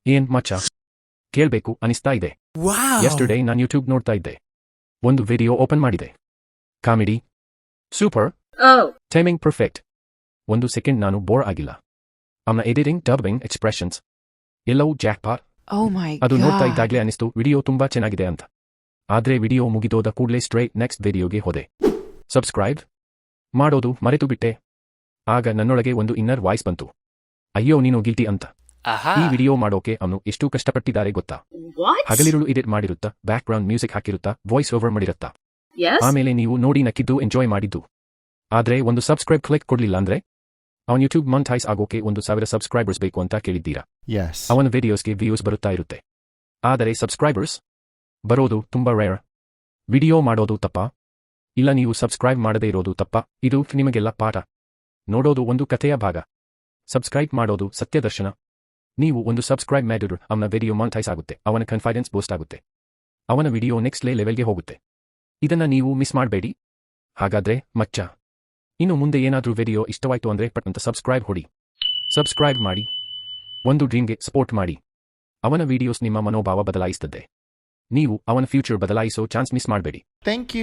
ಏನ್ ಮಚ್ಚ ಕೇಳ್ಬೇಕು ಅನಿಸ್ತಾ ಇದೆ. ಯೆಸ್ಟರ್ಡೇ ನಾನು ಯೂಟ್ಯೂಬ್ ನೋಡ್ತಾ ಇದ್ದೆ. ಒಂದು ವಿಡಿಯೋ ಓಪನ್ ಮಾಡಿದೆ. Comedy super, timing perfect. 1 second ನಾನು ಬೋರ್ ಆಗಿಲ್ಲ. ಅವನ ಎಡಿಟಿಂಗ್, ಡಬ್ಬಿಂಗ್, ಎಕ್ಸ್ಪ್ರೆಷನ್ಸ್ ಎಲ್ಲವೂ ಜಾಕ್ಪಾಟ್. ಅದು ನೋಡ್ತಾ ಇದ್ದಾಗಲೇ ಅನಿಸ್ತು ವಿಡಿಯೋ ತುಂಬಾ ಚೆನ್ನಾಗಿದೆ ಅಂತ. ಆದ್ರೆ ವಿಡಿಯೋ ಮುಗಿದೋದ ಕೂಡಲೇ ಸ್ಟ್ರೈಟ್ ನೆಕ್ಸ್ಟ್ ವಿಡಿಯೋಗೆ ಹೋದೆ. ಸಬ್ಸ್ಕ್ರೈಬ್ ಮಾಡೋದು ಮರೆತು ಬಿಟ್ಟೆ. ಆಗ ನನ್ನೊಳಗೆ ಒಂದು ಇನ್ನರ್ ವಾಯ್ಸ್ ಬಂತು, ಅಯ್ಯೋ ನೀನು ಗಿಲ್ಟಿ ಅಂತ. ಈ ವಿಡಿಯೋ ಮಾಡೋಕೆ ಅವನು ಎಷ್ಟು ಕಷ್ಟಪಟ್ಟಿದ್ದಾರೆ ಗೊತ್ತಾ? ಹಗಲಿರುಳು ಎಡಿಟ್ ಮಾಡಿರುತ್ತಾ, ಬ್ಯಾಕ್ ಗ್ರೌಂಡ್ ಮ್ಯೂಸಿಕ್ ಹಾಕಿರುತ್ತಾ, ವಾಯ್ಸ್ ಓವರ್ ಮಾಡಿರುತ್ತಾ. ಆಮೇಲೆ ನೀವು ನೋಡಿ ನಕ್ಕಿದ್ದು ಎಂಜಾಯ್ ಮಾಡಿದ್ದು. ಆದ್ರೆ ಒಂದು ಸಬ್ಸ್ಕ್ರೈಬ್ ಕ್ಲಿಕ್ ಕೊಡ್ಲಿಲ್ಲ ಅಂದ್ರೆ ಅವನ್ ಯೂಟ್ಯೂಬ್ ಮಾನಿಟೈಸ್ ಆಗೋಕೆ 1,000 ಸಬ್ಸ್ಕ್ರೈಬರ್ಸ್ ಬೇಕು ಅಂತ ಕೇಳಿದ್ದೀರಾ? ಅವನ ವಿಡಿಯೋಸ್ಗೆ ವ್ಯೂಸ್ ಬರುತ್ತಾ ಇರುತ್ತೆ. ಆದರೆ ಸಬ್ಸ್ಕ್ರೈಬರ್ಸ್ ಬರೋದು ತುಂಬಾ ರೇರ್. ವಿಡಿಯೋ ಮಾಡೋದು ತಪ್ಪಾ? ಇಲ್ಲ, ನೀವು ಸಬ್ಸ್ಕ್ರೈಬ್ ಮಾಡದೇ ಇರೋದು ತಪ್ಪಾ? ಇದು ನಿಮಗೆಲ್ಲ ಪಾಠ. ನೋಡೋದು ಒಂದು ಕಥೆಯ ಭಾಗ, ಸಬ್ಸ್ಕ್ರೈಬ್ ಮಾಡೋದು ಸತ್ಯದರ್ಶನ. ನೀವು ಒಂದು ಸಬ್ಸ್ಕ್ರೈಬ್ ಮಾಡಿದ್ರೆ ಅವನ ವಿಡಿಯೋ ಮಾನಿಟೈಸ್ ಆಗುತ್ತೆ, ಅವನ ಕಾನ್ಫಿಡೆನ್ಸ್ ಬೂಸ್ಟ್ ಆಗುತ್ತೆ, ಅವನ ವಿಡಿಯೋ ನೆಕ್ಸ್ಟ್ ಲೆವೆಲ್ಗೆ ಹೋಗುತ್ತೆ. ಇದನ್ನ ನೀವು ಮಿಸ್ ಮಾಡಬೇಡಿ. ಹಾಗಾದ್ರೆ ಮಚ್ಚ, ಇನ್ನು ಮುಂದೆ ಏನಾದ್ರೂ ವಿಡಿಯೋ ಇಷ್ಟವಾಯ್ತು ಅಂದ್ರೆ ಪಟ್ ಸಬ್ಸ್ಕ್ರೈಬ್ ಹೊಡಿ. ಸಬ್ಸ್ಕ್ರೈಬ್ ಮಾಡಿ, ಒಂದು ಡ್ರೀಮ್ಗೆ ಸಪೋರ್ಟ್ ಮಾಡಿ. ಅವನ ವಿಡಿಯೋಸ್ ನಿಮ್ಮ ಮನೋಭಾವ ಬದಲಾಯಿಸುತ್ತದೆ. ನೀವು ಅವನ ಫ್ಯೂಚರ್ ಬದಲಾಯಿಸೋ ಚಾನ್ಸ್ ಮಿಸ್ ಮಾಡಬೇಡಿ. Thank you.